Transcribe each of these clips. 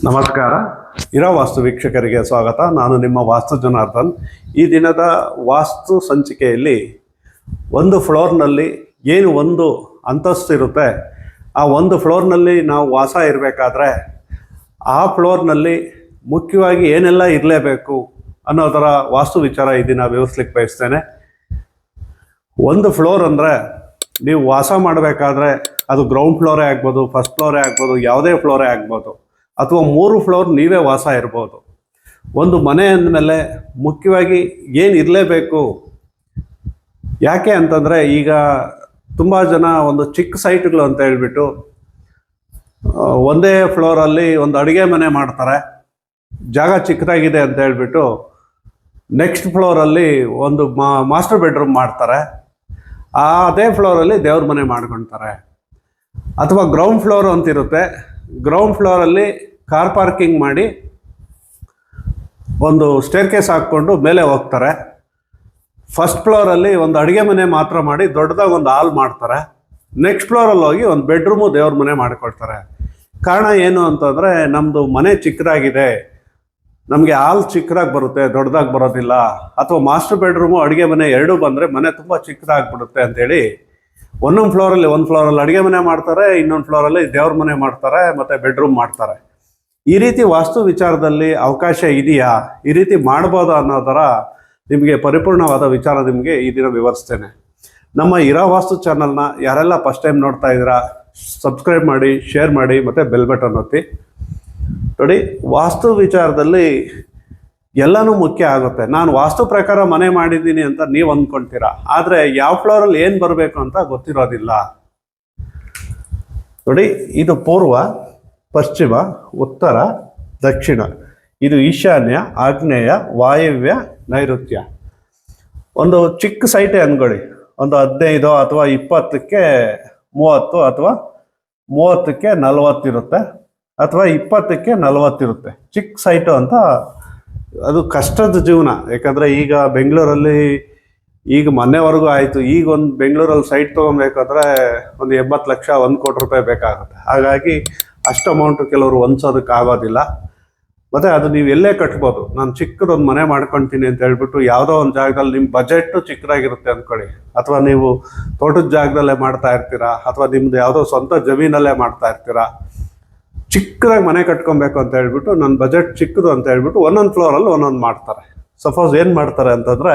ನಮಸ್ಕಾರ. ಇರೋ ವಾಸ್ತು ವೀಕ್ಷಕರಿಗೆ ಸ್ವಾಗತ. ನಾನು ನಿಮ್ಮ ವಾಸ್ತು ಜನಾರ್ದನ್. ಈ ದಿನದ ವಾಸ್ತು ಸಂಚಿಕೆಯಲ್ಲಿ ಒಂದು ಫ್ಲೋರ್ನಲ್ಲಿ ಏನು ಒಂದು ಅಂತಸ್ತು ಇರುತ್ತೆ, ಆ ಒಂದು ಫ್ಲೋರ್ನಲ್ಲಿ ನಾವು ವಾಸ ಇರಬೇಕಾದ್ರೆ ಆ ಫ್ಲೋರ್ನಲ್ಲಿ ಮುಖ್ಯವಾಗಿ ಏನೆಲ್ಲ ಇರಲೇಬೇಕು ಅನ್ನೋದರ ವಾಸ್ತು ವಿಚಾರ ಈ ದಿನ ವಿವರಿಸ್ಲಿಕ್ಕೆ ಬಯಸ್ತೇನೆ. ಒಂದು ಫ್ಲೋರ್ ಅಂದರೆ ನೀವು ವಾಸ ಮಾಡಬೇಕಾದ್ರೆ ಅದು ಗ್ರೌಂಡ್ ಫ್ಲೋರೇ ಆಗ್ಬೋದು, ಫಸ್ಟ್ ಫ್ಲೋರೇ ಆಗ್ಬೋದು, ಯಾವುದೇ ಫ್ಲೋರೇ ಆಗ್ಬೋದು, ಅಥವಾ 3 ಫ್ಲೋರ್ ನೀವೇ ವಾಸ ಇರ್ಬೋದು. ಒಂದು ಮನೆ ಅಂದಮೇಲೆ ಮುಖ್ಯವಾಗಿ ಏನು ಇರಲೇಬೇಕು. ಯಾಕೆ ಅಂತಂದರೆ ಈಗ ತುಂಬ ಜನ ಒಂದು ಚಿಕ್ಕ ಸೈಟ್ಗಳು ಅಂತ ಹೇಳ್ಬಿಟ್ಟು ಒಂದೇ ಫ್ಲೋರಲ್ಲಿ ಒಂದು ಅಡುಗೆ ಮನೆ ಮಾಡ್ತಾರೆ, ಜಾಗ ಚಿಕ್ಕದಾಗಿದೆ ಅಂತ ಹೇಳ್ಬಿಟ್ಟು ನೆಕ್ಸ್ಟ್ ಫ್ಲೋರಲ್ಲಿ ಒಂದು ಮಾಸ್ಟರ್ ಬೆಡ್ರೂಮ್ ಮಾಡ್ತಾರೆ, ಅದೇ ಫ್ಲೋರಲ್ಲಿ ದೇವ್ರ ಮನೆ ಮಾಡ್ಕೊಳ್ತಾರೆ. ಅಥವಾ ಗ್ರೌಂಡ್ ಫ್ಲೋರ್ ಅಂತಿರುತ್ತೆ, ಗ್ರೌಂಡ್ ಫ್ಲೋರಲ್ಲಿ ಕಾರ್ ಪಾರ್ಕಿಂಗ್ ಮಾಡಿ ಒಂದು ಸ್ಟೇರ್ ಕೇಸ್ ಹಾಕ್ಕೊಂಡು ಮೇಲೆ ಹೋಗ್ತಾರೆ. ಫಸ್ಟ್ ಫ್ಲೋರಲ್ಲಿ ಒಂದು ಅಡುಗೆ ಮನೆ ಮಾತ್ರ ಮಾಡಿ ದೊಡ್ಡದಾಗಿ ಒಂದು ಹಾಲ್ ಮಾಡ್ತಾರೆ. ನೆಕ್ಸ್ಟ್ ಫ್ಲೋರಲ್ಲಿ ಹೋಗಿ ಒಂದು ಬೆಡ್ರೂಮು ದೇವ್ರ ಮನೆ ಮಾಡಿಕೊಳ್ತಾರೆ. ಕಾರಣ ಏನು ಅಂತಂದರೆ ನಮ್ಮದು ಮನೆ ಚಿಕ್ಕದಾಗಿದೆ, ನಮಗೆ ಹಾಲ್ ಚಿಕ್ಕದಾಗಿ ಬರುತ್ತೆ, ದೊಡ್ಡದಾಗಿ ಬರೋದಿಲ್ಲ. ಅಥವಾ ಮಾಸ್ಟರ್ ಬೆಡ್ರೂಮು ಅಡುಗೆ ಮನೆ ಎರಡೂ ಬಂದರೆ ಮನೆ ತುಂಬ ಚಿಕ್ಕದಾಗ್ಬಿಡುತ್ತೆ ಅಂಥೇಳಿ ಒಂದೊಂದು ಫ್ಲೋರಲ್ಲಿ ಒಂದು ಫ್ಲೋರಲ್ಲಿ ಅಡುಗೆ ಮನೆ ಮಾಡ್ತಾರೆ, ಇನ್ನೊಂದು ಫ್ಲೋರಲ್ಲಿ ದೇವ್ರ ಮನೆ ಮಾಡ್ತಾರೆ, ಮತ್ತು ಬೆಡ್ರೂಮ್ ಮಾಡ್ತಾರೆ. ಈ ರೀತಿ ವಾಸ್ತು ವಿಚಾರದಲ್ಲಿ ಅವಕಾಶ ಇದೆಯಾ, ಈ ರೀತಿ ಮಾಡ್ಬೋದಾ ಅನ್ನೋದರ ನಿಮಗೆ ಪರಿಪೂರ್ಣವಾದ ವಿಚಾರ ನಿಮಗೆ ಈ ದಿನ ವಿವರಿಸ್ತೇನೆ. ನಮ್ಮ ಇರೋ ವಾಸ್ತು ಚಾನಲ್ನ ಯಾರೆಲ್ಲ ಫಸ್ಟ್ ಟೈಮ್ ನೋಡ್ತಾ ಇದ್ದೀರಾ, ಸಬ್ಸ್ಕ್ರೈಬ್ ಮಾಡಿ, ಶೇರ್ ಮಾಡಿ, ಮತ್ತು ಬೆಲ್ ಬಟನ್ ಒತ್ತಿ. ನೋಡಿ, ವಾಸ್ತು ವಿಚಾರದಲ್ಲಿ ಎಲ್ಲನೂ ಮುಖ್ಯ ಆಗುತ್ತೆ. ನಾನು ವಾಸ್ತು ಪ್ರಕಾರ ಮನೆ ಮಾಡಿದ್ದೀನಿ ಅಂತ ನೀವು ಅಂದ್ಕೊಳ್ತೀರಾ, ಆದರೆ ಯಾವ ಫ್ಲೋರಲ್ಲಿ ಏನು ಬರಬೇಕು ಅಂತ ಗೊತ್ತಿರೋದಿಲ್ಲ. ನೋಡಿ, ಇದು ಪೂರ್ವ, ಪಶ್ಚಿಮ, ಉತ್ತರ, ದಕ್ಷಿಣ, ಇದು ಈಶಾನ್ಯ, ಆಗ್ನೇಯ, ವಾಯವ್ಯ, ನೈಋತ್ಯ. ಒಂದು ಚಿಕ್ಕ ಸೈಟೇ ಅಂದ್ಕೊಳ್ಳಿ, ಒಂದು 15 ಅಥವಾ 20ಕ್ಕೆ 30 ಅಥವಾ 30ಕ್ಕೆ 40 ಇರುತ್ತೆ, ಅಥವಾ 20ಕ್ಕೆ 40 ಇರುತ್ತೆ. ಚಿಕ್ಕ ಸೈಟು ಅಂತ ಅದು ಕಷ್ಟದ ಜೀವನ. ಯಾಕಂದರೆ ಈಗ ಬೆಂಗಳೂರಲ್ಲಿ ಈಗ ಮೊನ್ನೆವರೆಗೂ ಆಯಿತು, ಈಗ ಒಂದು ಬೆಂಗಳೂರಲ್ಲಿ ಸೈಟ್ ತೊಗೊಬೇಕಾದ್ರೆ ಒಂದು 80 ಲಕ್ಷ, 1 ಕೋಟಿ ರೂಪಾಯಿ ಬೇಕಾಗುತ್ತೆ. ಹಾಗಾಗಿ ಅಷ್ಟು ಅಮೌಂಟು ಕೆಲವರು ಹೊಂದ್ಸೋದಕ್ಕೆ ಆಗೋದಿಲ್ಲ. ಮತ್ತು ಅದು ನೀವು ಎಲ್ಲೇ ಕಟ್ಬೋದು. ನಾನು ಚಿಕ್ಕದೊಂದು ಮನೆ ಮಾಡ್ಕೊತೀನಿ ಅಂತ ಹೇಳ್ಬಿಟ್ಟು ಯಾವುದೋ ಒಂದು ಜಾಗದಲ್ಲಿ ನಿಮ್ಮ ಬಜೆಟ್ಟು ಚಿಕ್ಕದಾಗಿರುತ್ತೆ ಅಂದ್ಕೊಳ್ಳಿ, ಅಥವಾ ನೀವು ತೋಟದ ಜಾಗದಲ್ಲೇ ಮಾಡ್ತಾ ಇರ್ತೀರಾ, ಅಥವಾ ನಿಮ್ಮದು ಯಾವುದೋ ಸ್ವಂತ ಜಮೀನಲ್ಲೇ ಮಾಡ್ತಾ ಇರ್ತೀರಾ, ಚಿಕ್ಕದಾಗಿ ಮನೆ ಕಟ್ಕೊಬೇಕು ಅಂತ ಹೇಳ್ಬಿಟ್ಟು ನನ್ನ ಬಜೆಟ್ ಚಿಕ್ಕದು ಅಂತ ಹೇಳ್ಬಿಟ್ಟು ಒಂದೊಂದು ಫ್ಲೋರಲ್ಲಿ ಒಂದೊಂದು ಮಾಡ್ತಾರೆ. ಸಪೋಸ್ ಏನು ಮಾಡ್ತಾರೆ ಅಂತಂದರೆ,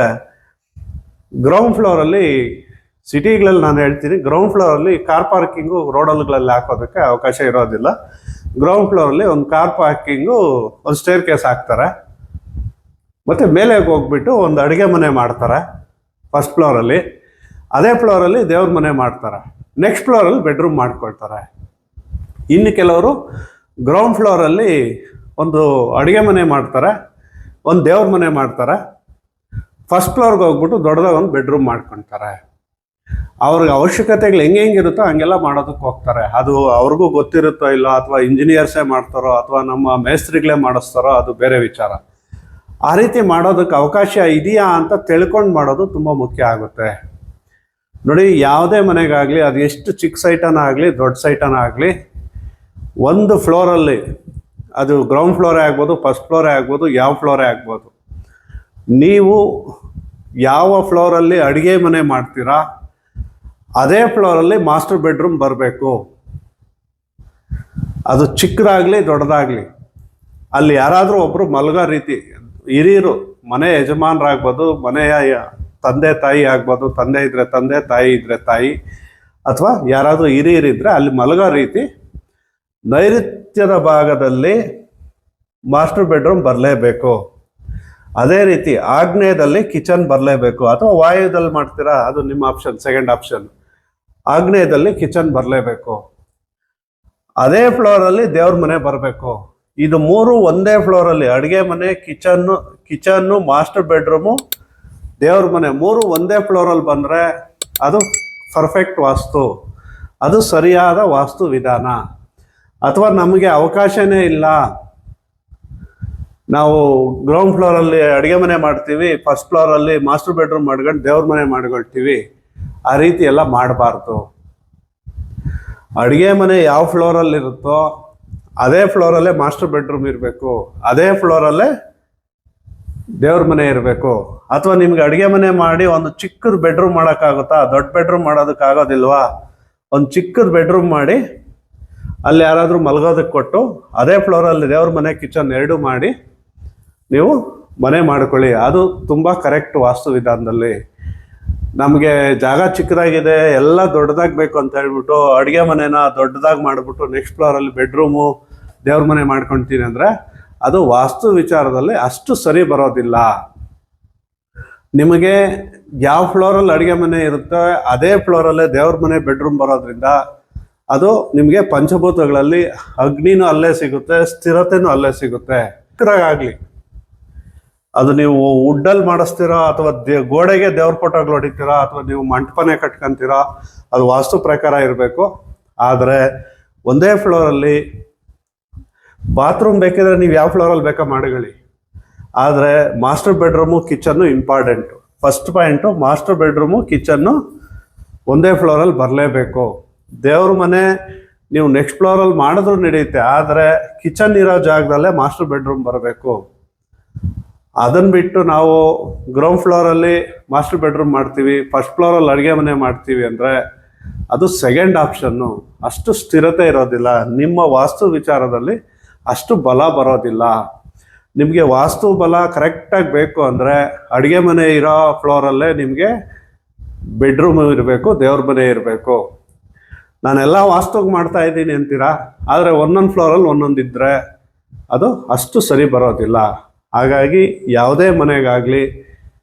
ಗ್ರೌಂಡ್ ಫ್ಲೋರಲ್ಲಿ ಸಿಟಿಗಳಲ್ಲಿ ನಾನು ಹೇಳ್ತೀನಿ, ಗ್ರೌಂಡ್ ಫ್ಲೋರಲ್ಲಿ ಕಾರ್ ಪಾರ್ಕಿಂಗು ರೋಡಲ್ಗಳಲ್ಲಿ ಹಾಕೋದಕ್ಕೆ ಅವಕಾಶ ಇರೋದಿಲ್ಲ. ಗ್ರೌಂಡ್ ಫ್ಲೋರಲ್ಲಿ ಒಂದು ಕಾರ್ ಪಾರ್ಕಿಂಗು, ಒಂದು ಸ್ಟೇರ್ ಕೇಸ್ ಹಾಕ್ತಾರೆ, ಮತ್ತು ಮೇಲೆ ಹೋಗ್ಬಿಟ್ಟು ಒಂದು ಅಡುಗೆ ಮನೆ ಮಾಡ್ತಾರೆ ಫಸ್ಟ್ ಫ್ಲೋರಲ್ಲಿ. ಅದೇ ಫ್ಲೋರಲ್ಲಿ ದೇವ್ರ ಮನೆ ಮಾಡ್ತಾರೆ, ನೆಕ್ಸ್ಟ್ ಫ್ಲೋರಲ್ಲಿ ಬೆಡ್ರೂಮ್ ಮಾಡ್ಕೊಳ್ತಾರೆ. ಇನ್ನು ಕೆಲವರು ಗ್ರೌಂಡ್ ಫ್ಲೋರಲ್ಲಿ ಒಂದು ಅಡುಗೆ ಮನೆ ಮಾಡ್ತಾರೆ, ಒಂದು ದೇವ್ರ ಮನೆ ಮಾಡ್ತಾರೆ, ಫಸ್ಟ್ ಫ್ಲೋರ್ಗೆ ಹೋಗ್ಬಿಟ್ಟು ದೊಡ್ಡದಾಗ ಒಂದು ಬೆಡ್ರೂಮ್ ಮಾಡ್ಕೊಳ್ತಾರೆ. ಅವ್ರಿಗೆ ಅವಶ್ಯಕತೆಗಳು ಹೆಂಗಿರುತ್ತೋ ಹಂಗೆಲ್ಲ ಮಾಡೋದಕ್ಕೆ ಹೋಗ್ತಾರೆ. ಅದು ಅವ್ರಿಗೂ ಗೊತ್ತಿರುತ್ತೋ ಇಲ್ಲ, ಅಥವಾ ಇಂಜಿನಿಯರ್ಸೇ ಮಾಡ್ತಾರೋ, ಅಥವಾ ನಮ್ಮ ಮೇಸ್ತ್ರಿಗಳೇ ಮಾಡಿಸ್ತಾರೋ, ಅದು ಬೇರೆ ವಿಚಾರ. ಆ ರೀತಿ ಮಾಡೋದಕ್ಕೆ ಅವಕಾಶ ಇದೆಯಾ ಅಂತ ತಿಳ್ಕೊಂಡು ಮಾಡೋದು ತುಂಬ ಮುಖ್ಯ ಆಗುತ್ತೆ. ನೋಡಿ, ಯಾವುದೇ ಮನೆಗಾಗಲಿ, ಅದು ಎಷ್ಟು ಚಿಕ್ಕ ಸೈಟನ ಆಗಲಿ, ದೊಡ್ಡ ಸೈಟನ ಆಗಲಿ, ಒಂದು ಫ್ಲೋರಲ್ಲಿ, ಅದು ಗ್ರೌಂಡ್ ಫ್ಲೋರೇ ಆಗ್ಬೋದು, ಫಸ್ಟ್ ಫ್ಲೋರೇ ಆಗ್ಬೋದು, ಯಾವ ಫ್ಲೋರೇ ಆಗ್ಬೋದು, ನೀವು ಯಾವ ಫ್ಲೋರಲ್ಲಿ ಅಡುಗೆ ಮನೆ ಮಾಡ್ತೀರಾ ಅದೇ ಫ್ಲೋರಲ್ಲಿ ಮಾಸ್ಟರ್ ಬೆಡ್ರೂಮ್ ಬರಬೇಕು. ಅದು ಚಿಕ್ಕದಾಗಲಿ ದೊಡ್ಡದಾಗಲಿ, ಅಲ್ಲಿ ಯಾರಾದರೂ ಒಬ್ಬರು ಮಲಗೋ ರೀತಿ, ಹಿರಿಯರು, ಮನೆ ಯಜಮಾನರಾಗ್ಬೋದು, ಮನೆಯ ತಂದೆ ತಾಯಿ ಆಗ್ಬೋದು, ತಂದೆ ಇದ್ದರೆ ತಂದೆ, ತಾಯಿ ಇದ್ದರೆ ತಾಯಿ, ಅಥವಾ ಯಾರಾದರೂ ಹಿರಿಯರಿದ್ದರೆ ಅಲ್ಲಿ ಮಲಗೋ ರೀತಿ ನೈಋತ್ಯದ ಭಾಗದಲ್ಲಿ ಮಾಸ್ಟರ್ ಬೆಡ್ರೂಮ್ ಬರಲೇಬೇಕು. ಅದೇ ರೀತಿ ಆಗ್ನೇಯದಲ್ಲಿ ಕಿಚನ್ ಬರಲೇಬೇಕು. ಅಥವಾ ವಾಯುದಲ್ಲಿ ಮಾಡ್ತೀರಾ, ಅದು ನಿಮ್ಮ ಆಪ್ಷನ್, ಸೆಕೆಂಡ್ ಆಪ್ಷನ್. ಆಗ್ನೇಯದಲ್ಲಿ ಕಿಚನ್ ಬರಲೇಬೇಕು. ಅದೇ ಫ್ಲೋರಲ್ಲಿ ದೇವ್ರ ಮನೆ ಬರಬೇಕು. ಇದು 3 ಒಂದೇ ಫ್ಲೋರಲ್ಲಿ, ಅಡುಗೆ ಮನೆ, ಕಿಚನ್ನು, ಮಾಸ್ಟರ್ ಬೆಡ್ರೂಮು, ದೇವ್ರ ಮನೆ 3 ಒಂದೇ ಫ್ಲೋರಲ್ಲಿ ಬಂದರೆ ಅದು ಪರ್ಫೆಕ್ಟ್ ವಾಸ್ತು, ಅದು ಸರಿಯಾದ ವಾಸ್ತು ವಿಧಾನ. ಅಥವಾ ನಮಗೆ ಅವಕಾಶನೇ ಇಲ್ಲ, ನಾವು ಗ್ರೌಂಡ್ ಫ್ಲೋರಲ್ಲಿ ಅಡುಗೆ ಮನೆ ಮಾಡ್ತೀವಿ, ಫಸ್ಟ್ ಫ್ಲೋರಲ್ಲಿ ಮಾಸ್ಟರ್ ಬೆಡ್ರೂಮ್ ಮಾಡ್ಕೊಂಡು ದೇವ್ರ ಮನೆ ಮಾಡ್ಕೊಳ್ತೀವಿ, ಆ ರೀತಿ ಎಲ್ಲ ಮಾಡಬಾರ್ದು. ಅಡುಗೆ ಮನೆ ಯಾವ ಫ್ಲೋರಲ್ಲಿರುತ್ತೋ ಅದೇ ಫ್ಲೋರಲ್ಲೇ ಮಾಸ್ಟರ್ ಬೆಡ್ರೂಮ್ ಇರಬೇಕು, ಅದೇ ಫ್ಲೋರಲ್ಲೇ ದೇವ್ರ ಮನೆ ಇರಬೇಕು. ಅಥವಾ ನಿಮ್ಗೆ ಅಡುಗೆ ಮನೆ ಮಾಡಿ ಒಂದು ಚಿಕ್ಕದು ಬೆಡ್ರೂಮ್ ಮಾಡೋಕ್ಕಾಗುತ್ತಾ? ದೊಡ್ಡ ಬೆಡ್ರೂಮ್ ಮಾಡೋದಕ್ಕಾಗೋದಿಲ್ವಾ? ಒಂದು ಚಿಕ್ಕದು ಬೆಡ್ರೂಮ್ ಮಾಡಿ ಅಲ್ಲಿ ಯಾರಾದರೂ ಮಲಗೋದಕ್ಕೆ ಕೊಟ್ಟು ಅದೇ ಫ್ಲೋರಲ್ಲಿ ದೇವ್ರ ಮನೆ ಕಿಚನ್ ಎರಡೂ ಮಾಡಿ ನೀವು ಮನೆ ಮಾಡ್ಕೊಳ್ಳಿ. ಅದು ತುಂಬ ಕರೆಕ್ಟ್ ವಾಸ್ತು ವಿಧಾನದಲ್ಲಿ. ನಮಗೆ ಜಾಗ ಚಿಕ್ಕದಾಗಿದೆ, ಎಲ್ಲ ದೊಡ್ಡದಾಗಿ ಬೇಕು ಅಂತ ಹೇಳ್ಬಿಟ್ಟು ಅಡುಗೆ ಮನೆನ ದೊಡ್ಡದಾಗಿ ಮಾಡಿಬಿಟ್ಟು ನೆಕ್ಸ್ಟ್ ಫ್ಲೋರಲ್ಲಿ ಬೆಡ್ರೂಮು ದೇವ್ರ ಮನೆ ಮಾಡ್ಕೊಳ್ತೀನಿ ಅಂದರೆ ಅದು ವಾಸ್ತು ವಿಚಾರದಲ್ಲಿ ಅಷ್ಟು ಸರಿ ಬರೋದಿಲ್ಲ. ನಿಮಗೆ ಯಾವ ಫ್ಲೋರಲ್ಲಿ ಅಡುಗೆ ಮನೆ ಇರುತ್ತೆ ಅದೇ ಫ್ಲೋರಲ್ಲೇ ದೇವ್ರ ಮನೆ ಬೆಡ್ರೂಮ್ ಬರೋದ್ರಿಂದ ಅದು ನಿಮಗೆ ಪಂಚಭೂತಗಳಲ್ಲಿ ಅಗ್ನಿನೂ ಅಲ್ಲೇ ಸಿಗುತ್ತೆ, ಸ್ಥಿರತೆನೂ ಅಲ್ಲೇ ಸಿಗುತ್ತೆ. ಚಿಕ್ಕದಾಗಲಿ ಅದು ನೀವು ವುಡ್ಡಲ್ಲಿ ಮಾಡಿಸ್ತೀರಾ ಅಥವಾ ಗೋಡೆಗೆ ದೇವ್ರ ಫೋಟೋಗಳು ಹೊಡಿತೀರಾ ಅಥವಾ ನೀವು ಮಂಟಪನೆ ಕಟ್ಕೊಂತೀರಾ, ಅದು ವಾಸ್ತು ಪ್ರಕಾರ ಇರಬೇಕು. ಆದರೆ ಒಂದೇ ಫ್ಲೋರಲ್ಲಿ ಬಾತ್ರೂಮ್ ಬೇಕಿದ್ರೆ ನೀವು ಯಾವ ಫ್ಲೋರಲ್ಲಿ ಬೇಕಾ ಮಾಡಿಕೊಳ್ಳಿ, ಆದರೆ master bedroom kitchen important. First point master bedroom kitchen ಒಂದೇ ಫ್ಲೋರಲ್ಲಿ ಬರಲೇಬೇಕು. ದೇವ್ರ ಮನೆ ನೀವು ನೆಕ್ಸ್ಟ್ ಫ್ಲೋರಲ್ಲಿ ಮಾಡಿದ್ರೂ ನಡೆಯುತ್ತೆ, ಆದರೆ ಕಿಚನ್ ಇರೋ ಜಾಗದಲ್ಲೇ ಮಾಸ್ಟರ್ ಬೆಡ್ರೂಮ್ ಬರಬೇಕು. ಅದನ್ನು ಬಿಟ್ಟು ನಾವು ಗ್ರೌಂಡ್ ಫ್ಲೋರಲ್ಲಿ ಮಾಸ್ಟರ್ ಬೆಡ್ರೂಮ್ ಮಾಡ್ತೀವಿ, ಫಸ್ಟ್ ಫ್ಲೋರಲ್ಲಿ ಅಡುಗೆ ಮನೆ ಮಾಡ್ತೀವಿ ಅಂದರೆ ಅದು ಸೆಕೆಂಡ್ ಆಪ್ಷನ್ನು. ಅಷ್ಟು ಸ್ಥಿರತೆ ಇರೋದಿಲ್ಲ, ನಿಮ್ಮ ವಾಸ್ತು ವಿಚಾರದಲ್ಲಿ ಅಷ್ಟು ಬಲ ಬರೋದಿಲ್ಲ. ನಿಮಗೆ ವಾಸ್ತು ಬಲ ಕರೆಕ್ಟಾಗಿ ಬೇಕು ಅಂದರೆ ಅಡುಗೆ ಮನೆ ಇರೋ ಫ್ಲೋರಲ್ಲೇ ನಿಮಗೆ ಬೆಡ್ರೂಮ್ ಇರಬೇಕು, ದೇವ್ರ ಮನೆ ಇರಬೇಕು. ನಾನೆಲ್ಲ ವಾಸ್ತುಗೆ ಮಾಡ್ತಾ ಇದ್ದೀನಿ ಅಂತೀರಾ, ಆದರೆ ಒಂದೊಂದು ಫ್ಲೋರಲ್ಲಿ ಒಂದೊಂದು ಇದ್ದರೆ ಅದು ಅಷ್ಟು ಸರಿ ಬರೋದಿಲ್ಲ. ಹಾಗಾಗಿ ಯಾವುದೇ ಮನೆಗಾಗಲಿ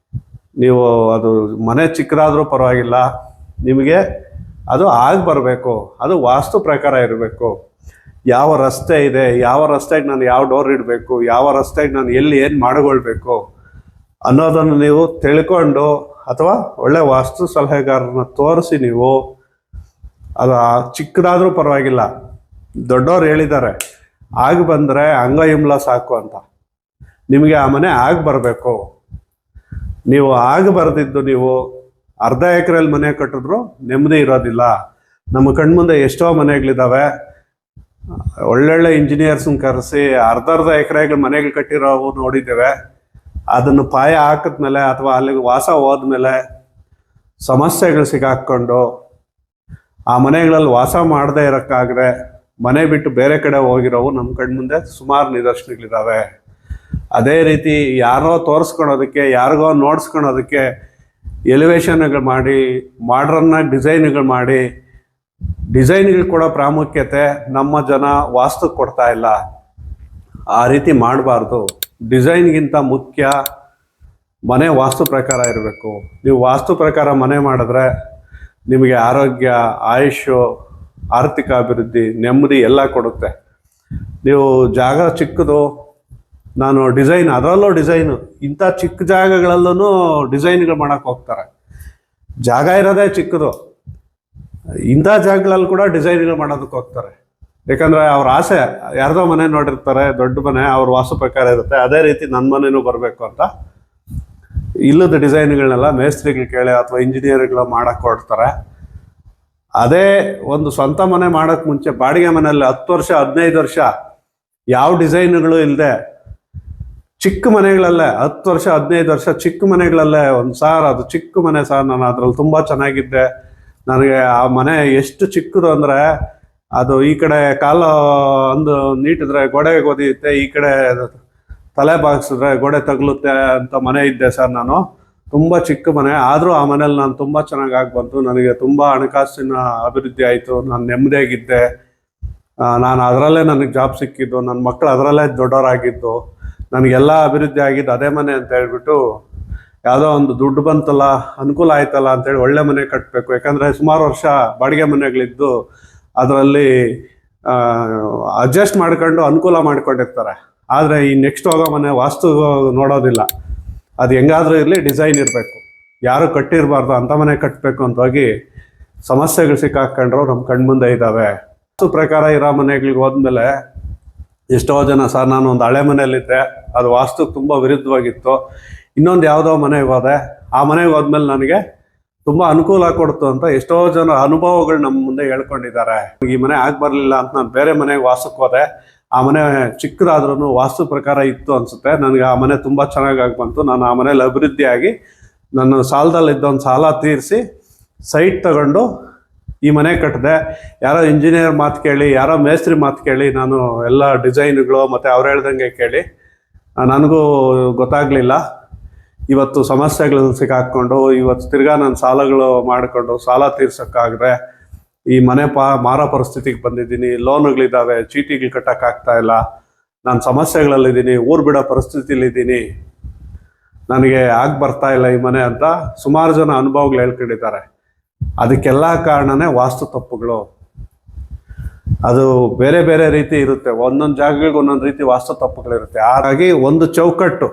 ನೀವು ಅದು ಮನೆ ಚಿಕ್ಕದಾದರೂ ಪರವಾಗಿಲ್ಲ, ನಿಮಗೆ ಅದು ಆಗಿ ಬರಬೇಕು, ಅದು ವಾಸ್ತು ಪ್ರಕಾರ ಇರಬೇಕು. ಯಾವ ರಸ್ತೆ ಇದೆ, ಯಾವ ರಸ್ತೆಗೆ ನಾನು ಯಾವ ಡೋರ್ ಇಡಬೇಕು, ಯಾವ ರಸ್ತೆಗೆ ನಾನು ಎಲ್ಲಿ ಏನು ಮಾಡಿಕೊಳ್ಬೇಕು ಅನ್ನೋದನ್ನು ನೀವು ತಿಳ್ಕೊಂಡು ಅಥವಾ ಒಳ್ಳೆ ವಾಸ್ತು ಸಲಹೆಗಾರರನ್ನ ತೋರಿಸಿ ನೀವು ಅದು ಚಿಕ್ಕದಾದರೂ ಪರವಾಗಿಲ್ಲ, ದೊಡ್ಡವ್ರು ಹೇಳಿದ್ದಾರೆ ಆಗಿ ಬಂದರೆ ಅಂಗಯುಮ್ಲ ಸಾಕು ಅಂತ. ನಿಮಗೆ ಆ ಮನೆ ಆಗಿ ಬರಬೇಕು. ನೀವು ಆಗಿ ಬರೆದಿದ್ದು ನೀವು ಅರ್ಧ ಎಕರೆಯಲ್ಲಿ ಮನೆ ಕಟ್ಟಿದ್ರು ನೆಮ್ಮದಿ ಇರೋದಿಲ್ಲ. ನಮ್ಮ ಕಣ್ಮುಂದೆ ಎಷ್ಟೋ ಮನೆಗಳಿದ್ದಾವೆ, ಒಳ್ಳೊಳ್ಳೆ ಇಂಜಿನಿಯರ್ಸನ್ನ ಕರೆಸಿ ಅರ್ಧ ಎಕರೆಗಳು ಮನೆಗಳು ಕಟ್ಟಿರೋವು ನೋಡಿದ್ದೇವೆ. ಅದನ್ನು ಪಾಯ ಹಾಕಿದ್ಮೇಲೆ ಅಥವಾ ಅಲ್ಲಿಗೆ ವಾಸ ಹೋದ್ಮೇಲೆ ಸಮಸ್ಯೆಗಳು ಸಿಗಾಕ್ಕೊಂಡು ಆ ಮನೆಗಳಲ್ಲಿ ವಾಸ ಮಾಡದೇ ಇರೋಕ್ಕಾಗದೆ ಮನೆ ಬಿಟ್ಟು ಬೇರೆ ಕಡೆ ಹೋಗಿರೋವು ನಮ್ಮ ಕಣ್ಮುಂದೆ ಸುಮಾರು ನಿದರ್ಶನಗಳಿದ್ದಾವೆ. ಅದೇ ರೀತಿ ಯಾರೋ ತೋರಿಸ್ಕೊಳೋದಕ್ಕೆ, ಯಾರಿಗೋ ನೋಡ್ಸ್ಕೊಳೋದಕ್ಕೆ ಎಲಿವೇಶನ್ಗಳು ಮಾಡಿ, ಮಾಡ್ರನ್ನಾಗಿ ಡಿಸೈನ್ಗಳು ಮಾಡಿ, ಡಿಸೈನ್ಗಳು ಕೊಡೋ ಪ್ರಾಮುಖ್ಯತೆ ನಮ್ಮ ಜನ ವಾಸ್ತುಕ್ಕೆ ಕೊಡ್ತಾ ಇಲ್ಲ. ಆ ರೀತಿ ಮಾಡಬಾರ್ದು. ಡಿಸೈನ್ಗಿಂತ ಮುಖ್ಯ ಮನೆ ವಾಸ್ತು ಪ್ರಕಾರ ಇರಬೇಕು. ನೀವು ವಾಸ್ತು ಪ್ರಕಾರ ಮನೆ ಮಾಡಿದ್ರೆ ನಿಮಗೆ ಆರೋಗ್ಯ, ಆಯುಷ್ಯು, ಆರ್ಥಿಕ ಅಭಿವೃದ್ಧಿ, ನೆಮ್ಮದಿ ಎಲ್ಲ ಕೊಡುತ್ತೆ. ನೀವು ಜಾಗ ಚಿಕ್ಕದು, ನಾನು ಡಿಸೈನ್, ಅದರಲ್ಲೂ ಡಿಸೈನು, ಇಂಥ ಚಿಕ್ಕ ಜಾಗಗಳಲ್ಲೂ ಡಿಸೈನ್ಗಳು ಮಾಡೋಕ್ಕೆ ಹೋಗ್ತಾರೆ. ಜಾಗ ಇರೋದೇ ಚಿಕ್ಕದು, ಇಂಥ ಜಾಗಗಳಲ್ಲಿ ಕೂಡ ಡಿಸೈನ್ಗಳು ಮಾಡೋದಕ್ಕೆ ಹೋಗ್ತಾರೆ. ಯಾಕಂದರೆ ಅವ್ರ ಆಸೆ, ಯಾರ್ದೋ ಮನೆ ನೋಡಿರ್ತಾರೆ ದೊಡ್ಡ ಮನೆ, ಅವ್ರ ವಾಸ್ತು ಪ್ರಕಾರ ಇರುತ್ತೆ, ಅದೇ ರೀತಿ ನನ್ನ ಮನೆಯೂ ಬರಬೇಕು ಅಂತ ಇಲ್ಲದ ಡಿಸೈನ್ಗಳನ್ನೆಲ್ಲ ಮೇಸ್ತ್ರಿಗಳು ಕೇಳಿ ಅಥವಾ ಇಂಜಿನಿಯರ್ಗಳು ಮಾಡೋಕ್ಕೆ ಹೊಡ್ತಾರೆ. ಅದೇ ಒಂದು ಸ್ವಂತ ಮನೆ ಮಾಡೋಕ್ಕೆ ಮುಂಚೆ ಬಾಡಿಗೆ ಮನೆಯಲ್ಲಿ 10 ವರ್ಷ 15 ವರ್ಷ ಯಾವ ಡಿಸೈನ್ಗಳು ಇಲ್ಲದೆ ಚಿಕ್ಕ ಮನೆಗಳಲ್ಲೇ 10 ವರ್ಷ 15 ವರ್ಷ ಚಿಕ್ಕ ಮನೆಗಳಲ್ಲೇ ಒಂದು ಸಾರ್, ಅದು ಚಿಕ್ಕ ಮನೆ ಸಾರ್, ನಾನು ಅದರಲ್ಲಿ ತುಂಬ ಚೆನ್ನಾಗಿದ್ದೆ, ನನಗೆ ಆ ಮನೆ ಎಷ್ಟು ಚಿಕ್ಕದು ಅಂದರೆ ಅದು ಈ ಕಡೆ ಕಾಲು ಒಂದು ನೀಟಿದ್ರೆ ಗೋಡೆಗೆ ಒದಿಯುತ್ತೆ, ಈ ಕಡೆ ತಲೆ ಬಾಗಿಸಿದ್ರೆ ಗೋಡೆ ತಗಲುತ್ತೆ ಅಂತ ಮನೆ ಇದ್ದೆ ಸರ್. ನಾನು ತುಂಬ ಚಿಕ್ಕ ಮನೆ, ಆದರೂ ಆ ಮನೇಲಿ ನಾನು ತುಂಬ ಚೆನ್ನಾಗಿ ಆಗಿ ಬಂತು, ನನಗೆ ತುಂಬ ಹಣಕಾಸಿನ ಅಭಿವೃದ್ಧಿ ಆಯಿತು, ನಾನು ನೆಮ್ಮದಿಯಾಗಿದ್ದೆ, ನಾನು ಅದರಲ್ಲೇ ನನಗೆ ಜಾಬ್ ಸಿಕ್ಕಿದ್ದು, ನನ್ನ ಮಕ್ಕಳು ಅದರಲ್ಲೇ ದೊಡ್ಡವರಾಗಿದ್ದು, ನನಗೆಲ್ಲ ಅಭಿವೃದ್ಧಿ ಆಗಿದ್ದು ಅದೇ ಮನೆ ಅಂತ ಹೇಳ್ಬಿಟ್ಟು ಯಾವುದೋ ಒಂದು ದುಡ್ಡು ಬಂತಲ್ಲ, ಅನುಕೂಲ ಆಯ್ತಲ್ಲ ಅಂತೇಳಿ ಒಳ್ಳೆ ಮನೆ ಕಟ್ಟಬೇಕು. ಯಾಕಂದರೆ ಸುಮಾರು ವರ್ಷ ಬಾಡಿಗೆ ಮನೆಗಳಿದ್ದು ಅದರಲ್ಲಿ ಅಡ್ಜಸ್ಟ್ ಮಾಡ್ಕೊಂಡು ಅನುಕೂಲ ಮಾಡ್ಕೊಂಡಿರ್ತಾರೆ. ಆದರೆ ಈ ನೆಕ್ಸ್ಟ್ ಹೋಗೋ ಮನೆ ವಾಸ್ತು ನೋಡೋದಿಲ್ಲ, ಅದು ಹೆಂಗಾದರೂ ಇರಲಿ ಡಿಸೈನ್ ಇರಬೇಕು, ಯಾರು ಕಟ್ಟಿರಬಾರ್ದು ಅಂಥ ಮನೆ ಕಟ್ಟಬೇಕು ಅಂತ ಹೋಗಿ ಸಮಸ್ಯೆಗಳು ಸಿಕ್ಕಾಕೊಂಡ್ರು ನಮ್ಮ ಕಣ್ಮುಂದೆ ಇದ್ದಾವೆ. ವಾಸ್ತು ಪ್ರಕಾರ ಇರೋ ಮನೆಗಳಿಗೆ ಹೋದ್ಮೇಲೆ ಎಷ್ಟೋ ಜನ, ಸರ್ ನಾನು ಒಂದು ಹಳೆ ಮನೆಯಲ್ಲಿದ್ದೆ, ಅದು ವಾಸ್ತು ತುಂಬ ವಿರುದ್ಧವಾಗಿತ್ತು, ಇನ್ನೊಂದು ಯಾವುದೋ ಮನೆಗೆ ಹೋದೆ, ಆ ಮನೆಗೆ ಹೋದ್ಮೇಲೆ ನನಗೆ ತುಂಬ ಅನುಕೂಲ ಕೊಡ್ತು ಅಂತ ಎಷ್ಟೋ ಜನ ಅನುಭವಗಳು ನಮ್ಮ ಮುಂದೆ ಹೇಳ್ಕೊಂಡಿದ್ದಾರೆ. ಈ ಮನೆ ಆಗಿ ಬರಲಿಲ್ಲ ಅಂತ ನಾನು ಬೇರೆ ಮನೆಗೆ ವಾಸಕ್ಕೆ ಹೋದೆ, ಆ ಮನೆ ಚಿಕ್ಕದಾದ್ರೂ ವಾಸ್ತು ಪ್ರಕಾರ ಇತ್ತು ಅನಿಸುತ್ತೆ. ನನಗೆ ಆ ಮನೆ ತುಂಬ ಚೆನ್ನಾಗಿ ಬಂತು. ನಾನು ಆ ಮನೇಲಿ ಅಭಿವೃದ್ಧಿಯಾಗಿ ನನ್ನ ಸಾಲದಲ್ಲಿದ್ದ ಒಂದು ಸಾಲ ತೀರಿಸಿ ಸೈಟ್ ತಗೊಂಡು ಈ ಮನೆ ಕಟ್ಟಿದೆ. ಯಾರೋ ಇಂಜಿನಿಯರ್ ಮಾತು ಕೇಳಿ, ಯಾರೋ ಮೇಸ್ತ್ರಿ ಮಾತು ಕೇಳಿ, ನಾನು ಎಲ್ಲ ಡಿಸೈನ್ಗಳು ಮತ್ತು ಅವ್ರು ಹೇಳ್ದಂಗೆ ಕೇಳಿ ನನಗೂ ಗೊತ್ತಾಗಲಿಲ್ಲ. ಇವತ್ತು ಸಮಸ್ಯೆಗಳನ್ನು ಸಿಕ್ಕಾಕ್ಕೊಂಡು ಇವತ್ತು ತಿರ್ಗಾ ನನ್ನ ಸಾಲಗಳು ಮಾಡಿಕೊಂಡು ಸಾಲ ತೀರ್ಸೋಕ್ಕಾಗದೆ ಈ ಮನೆ ಮಾರೋ ಪರಿಸ್ಥಿತಿಗೆ ಬಂದಿದ್ದೀನಿ. ಲೋನುಗಳಿದ್ದಾವೆ, ಚೀಟಿಗಳು ಕಟ್ಟೋಕ್ಕಾಗ್ತಾ ಇಲ್ಲ, ನಾನು ಸಮಸ್ಯೆಗಳಲ್ಲಿದ್ದೀನಿ, ಊರು ಬಿಡೋ ಪರಿಸ್ಥಿತಿಲಿದ್ದೀನಿ, ನನಗೆ ಬರ್ತಾ ಇಲ್ಲ ಈ ಮನೆ ಅಂತ ಸುಮಾರು ಜನ ಅನುಭವಗಳು ಹೇಳ್ಕೊಂಡಿದ್ದಾರೆ. ಅದಕ್ಕೆಲ್ಲ ಕಾರಣನೇ ವಾಸ್ತು ತಪ್ಪುಗಳು. ಅದು ಬೇರೆ ಬೇರೆ ರೀತಿ ಇರುತ್ತೆ, ಒಂದೊಂದು ಜಾಗಗಳಿಗೆ ಒಂದೊಂದು ರೀತಿ ವಾಸ್ತು ತಪ್ಪುಗಳಿರುತ್ತೆ. ಹಾಗಾಗಿ ಒಂದು ಚೌಕಟ್ಟು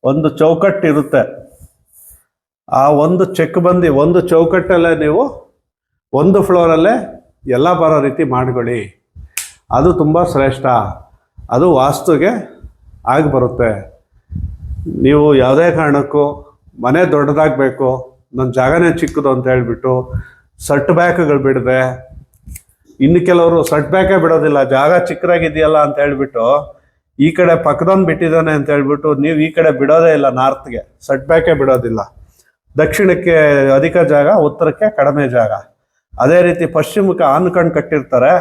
ಒಂದು ಚೌಕಟ್ಟು ಇರುತ್ತೆ. ಆ ಒಂದು ಚೆಕ್ ಬಂದು ಒಂದು ಚೌಕಟ್ಟಲ್ಲೇ ನೀವು ಒಂದು ಫ್ಲೋರಲ್ಲೇ ಎಲ್ಲ ಬರೋ ರೀತಿ ಮಾಡ್ಕೊಳ್ಳಿ. ಅದು ತುಂಬ ಶ್ರೇಷ್ಠ. ಅದು ವಾಸ್ತುಗೆ ಆಗಿ ಬರುತ್ತೆ. ನೀವು ಯಾವುದೇ ಕಾರಣಕ್ಕೂ ಮನೆ ದೊಡ್ಡದಾಗಬೇಕು, ನನ್ನ ಜಾಗನೇ ಚಿಕ್ಕದು ಅಂತ ಹೇಳ್ಬಿಟ್ಟು ಸಟ್ ಬ್ಯಾಕ್ಗಳು ಬಿಡದೆ, ಇನ್ನು ಕೆಲವರು ಸಟ್ ಬ್ಯಾಕೇ ಬಿಡೋದಿಲ್ಲ, ಜಾಗ ಚಿಕ್ಕದಾಗಿದೆಯಲ್ಲ ಅಂತ ಹೇಳ್ಬಿಟ್ಟು ಈ ಕಡೆ ಪಕ್ಕದೊಂದು ಬಿಟ್ಟಿದ್ದಾನೆ ಅಂತ ಹೇಳ್ಬಿಟ್ಟು ನೀವು ಈ ಕಡೆ ಬಿಡೋದೇ ಇಲ್ಲ. ನಾರ್ತ್ಗೆ ಸಟ್ ಬ್ಯಾಕೇ ಬಿಡೋದಿಲ್ಲ, ದಕ್ಷಿಣಕ್ಕೆ ಅಧಿಕ ಜಾಗ, ಉತ್ತರಕ್ಕೆ ಕಡಿಮೆ ಜಾಗ. ಅದೇ ರೀತಿ ಪಶ್ಚಿಮಕ್ಕೆ ಆನ್ಕಂಡು ಕಟ್ಟಿರ್ತಾರೆ,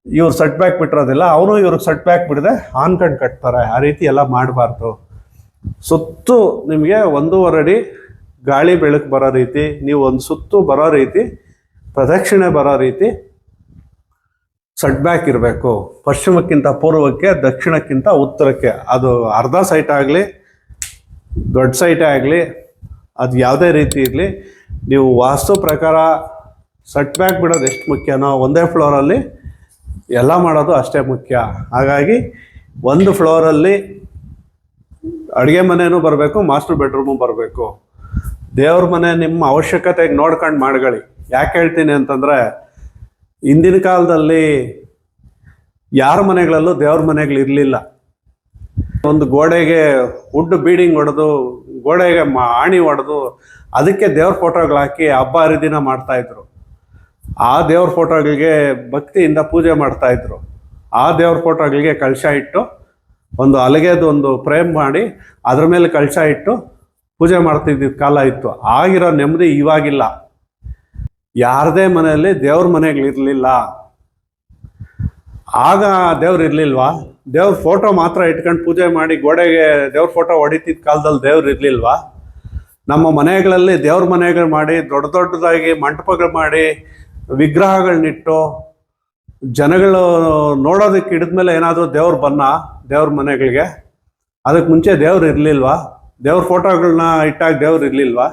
ಇವ್ರು ಸಟ್ ಬ್ಯಾಕ್ ಬಿಟ್ಟಿರೋದಿಲ್ಲ, ಅವನು ಇವ್ರಿಗೆ ಸಟ್ ಬ್ಯಾಕ್ ಬಿಡದೆ ಆನ್ಕಂಡು ಕಟ್ತಾರೆ. ಆ ರೀತಿ ಎಲ್ಲ ಮಾಡಬಾರ್ದು. ಸುತ್ತು ನಿಮಗೆ 1.5 ಅಡಿ ಗಾಳಿ ಬೆಳಕು ಬರೋ ರೀತಿ, ನೀವು ಒಂದು ಸುತ್ತು ಬರೋ ರೀತಿ, ಪ್ರದಕ್ಷಿಣೆ ಬರೋ ರೀತಿ ಸಟ್ ಬ್ಯಾಕ್ ಇರಬೇಕು. ಪಶ್ಚಿಮಕ್ಕಿಂತ ಪೂರ್ವಕ್ಕೆ, ದಕ್ಷಿಣಕ್ಕಿಂತ ಉತ್ತರಕ್ಕೆ. ಅದು ಅರ್ಧ ಸೈಟ್ ಆಗಲಿ, ದೊಡ್ಡ ಸೈಟೇ ಆಗಲಿ, ಅದು ಯಾವುದೇ ರೀತಿ ಇರಲಿ, ನೀವು ವಾಸ್ತು ಪ್ರಕಾರ ಸಟ್ ಬ್ಯಾಕ್ ಬಿಡೋದು ಎಷ್ಟು ಮುಖ್ಯನೋ ಒಂದೇ ಫ್ಲೋರಲ್ಲಿ ಎಲ್ಲ ಮಾಡೋದು ಅಷ್ಟೇ ಮುಖ್ಯ. ಹಾಗಾಗಿ ಒಂದು ಫ್ಲೋರಲ್ಲಿ ಅಡುಗೆ ಮನೆಯೂ ಬರಬೇಕು, ಮಾಸ್ಟರ್ ಬೆಡ್ರೂಮು ಬರಬೇಕು. ದೇವ್ರ ಮನೆ ನಿಮ್ಮ ಅವಶ್ಯಕತೆಗೆ ನೋಡ್ಕೊಂಡು ಮಾಡ್ಕೊಳ್ಳಿ. ಯಾಕೆ ಹೇಳ್ತೀನಿ ಅಂತಂದರೆ, ಹಿಂದಿನ ಕಾಲದಲ್ಲಿ ಯಾರ ಮನೆಗಳಲ್ಲೂ ದೇವ್ರ ಮನೆಗಳು ಇರಲಿಲ್ಲ. ಒಂದು ಗೋಡೆಗೆ ವುಡ್ ಬೀಡಿಂಗ್ ಹೊಡೆದು, ಗೋಡೆಗೆ ಆಣಿ ಹೊಡೆದು, ಅದಕ್ಕೆ ದೇವ್ರ ಫೋಟೋಗಳು ಹಾಕಿ ಹಬ್ಬ ಹರಿದಿನ ಮಾಡ್ತಾಯಿದ್ರು. ಆ ದೇವ್ರ ಫೋಟೋಗಳಿಗೆ ಭಕ್ತಿಯಿಂದ ಪೂಜೆ ಮಾಡ್ತಾಯಿದ್ರು. ಆ ದೇವ್ರ ಫೋಟೋಗಳಿಗೆ ಕಳಶ ಇಟ್ಟು, ಒಂದು ಹಲಗೆದು ಒಂದು ಫ್ರೇಮ್ ಮಾಡಿ ಅದ್ರ ಮೇಲೆ ಕಳಶ ಇಟ್ಟು ಪೂಜೆ ಮಾಡ್ತಿದ್ದ ಕಾಲ ಇತ್ತು. ಆಗಿರೋ ನೆಮ್ಮದಿ ಇವಾಗಿಲ್ಲ. ಯಾರದೇ ಮನೆಯಲ್ಲಿ ದೇವ್ರ ಮನೆಗಳಿರಲಿಲ್ಲ. ಆಗ ದೇವ್ರು ಇರಲಿಲ್ವಾ? ದೇವ್ರ ಫೋಟೋ ಮಾತ್ರ ಇಟ್ಕೊಂಡು ಪೂಜೆ ಮಾಡಿ ಗೋಡೆಗೆ ದೇವ್ರ ಫೋಟೋ ಹೊಡಿತಿದ್ದ ಕಾಲದಲ್ಲಿ ದೇವ್ರು ಇರಲಿಲ್ವಾ? ನಮ್ಮ ಮನೆಗಳಲ್ಲಿ ದೇವ್ರ ಮನೆಗಳು ಮಾಡಿ, ದೊಡ್ಡ ದೊಡ್ಡದಾಗಿ ಮಂಟಪಗಳು ಮಾಡಿ, ವಿಗ್ರಹಗಳನ್ನಿಟ್ಟು ಜನಗಳು ನೋಡೋದಕ್ಕೆ ಹಿಡಿದ್ಮೇಲೆ ಏನಾದರೂ ದೇವ್ರು ದೇವ್ರ ಮನೆಗಳಿಗೆ. ಅದಕ್ಕೆ ಮುಂಚೆ ದೇವ್ರು ಇರಲಿಲ್ವಾ? ದೇವ್ರ ಫೋಟೋಗಳನ್ನ ಇಟ್ಟಾಗ ದೇವ್ರು ಇರಲಿಲ್ವಾ?